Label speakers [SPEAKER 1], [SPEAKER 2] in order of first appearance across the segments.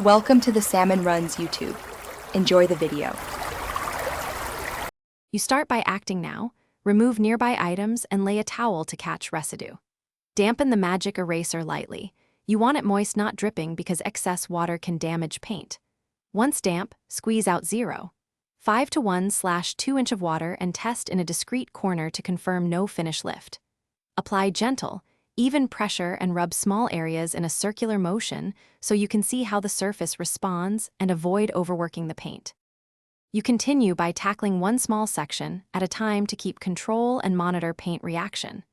[SPEAKER 1] Welcome to the Salmon Runs YouTube. Enjoy the video.
[SPEAKER 2] You start by acting now, remove nearby items, and lay a towel to catch residue. Dampen the magic eraser lightly. You want it moist, not dripping, because excess water can damage paint. Once damp, squeeze out 0.5 to 1/2 inch of water and test in a discreet corner to confirm no finish lift. Apply gentle, even pressure and rub small areas in a circular motion so you can see how the surface responds and avoid overworking the paint. You continue by tackling one small section at a time to keep control and monitor paint reaction.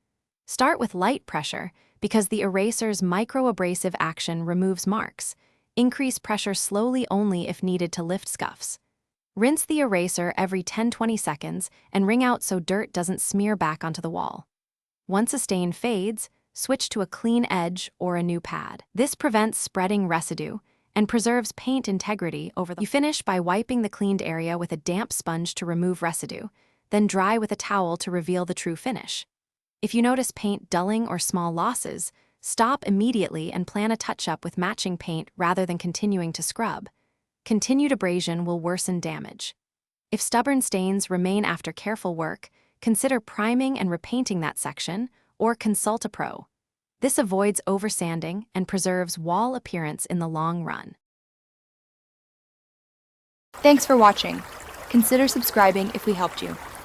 [SPEAKER 2] Start with light pressure because the eraser's microabrasive action removes marks. Increase pressure slowly only if needed to lift scuffs. Rinse the eraser every 10-20 seconds and wring out so dirt doesn't smear back onto the wall. Once a stain fades, switch to a clean edge or a new pad. This prevents spreading residue and preserves paint integrity over the. You finish by wiping the cleaned area with a damp sponge to remove residue, then dry with a towel to reveal the true finish. If you notice paint dulling or small losses, stop immediately and plan a touch-up with matching paint rather than continuing to scrub. Continued abrasion will worsen damage. If stubborn stains remain after careful work, consider priming and repainting that section, or consult a pro. This avoids oversanding and preserves wall appearance in the long run.
[SPEAKER 1] Thanks for watching. Consider subscribing if we helped you.